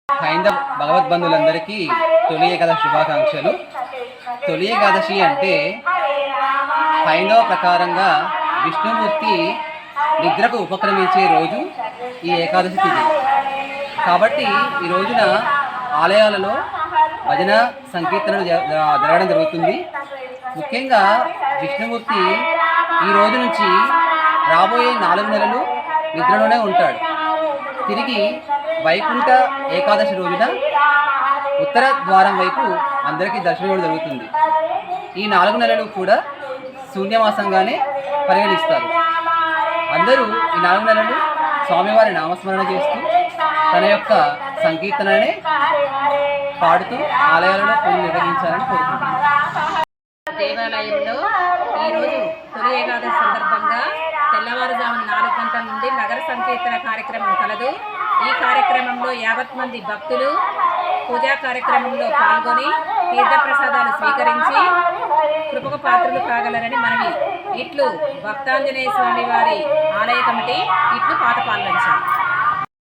హైందవ భగవద్బంధులందరికీ తొలి ఏకాదశి శుభాకాంక్షలు. తొలి ఏకాదశి అంటే హైందవ ప్రకారంగా విష్ణుమూర్తి నిద్రకు ఉపక్రమించే రోజు ఈ ఏకాదశి తిథి. కాబట్టి ఈ రోజున ఆలయాలలో భజన సంకీర్తనలు జరగడం జరుగుతుంది. ముఖ్యంగా విష్ణుమూర్తి ఈ రోజు నుంచి రాబోయే 4 నెలలు నిద్రలోనే ఉంటాడు. తిరిగి వైకుంఠ ఏకాదశి రోజున ఉత్తర ద్వారం వైపు అందరికీ దర్శనం ఇవ్వడం జరుగుతుంది. ఈ 4 నెలలు కూడా శూన్యమాసంగానే పరిగణిస్తారు. అందరూ ఈ 4 నెలలు స్వామివారి నామస్మరణ చేస్తూ తన యొక్క సంకీర్తననే పాడుతూ ఆలయాలలో పూజలు నిర్వహించాలని కోరుకుంటున్నారు. దేవాలయంలో ఈరోజు తొలి ఏకాదశి సందర్భంగా తెల్లవారుజామున 4 గంటల నుండి నగర సంకీర్తన కార్యక్రమం కలదు. ఈ కార్యక్రమంలో 50 మంది భక్తులు పూజా కార్యక్రమంలో పాల్గొని తీర్థప్రసాదాలు స్వీకరించి కృపకు పాత్రలు కాగలరని మనవి. ఇట్లు భక్తాంజనేయ స్వామి వారి ఆలయ కమిటీ, ఇట్లు పాతపాలెం.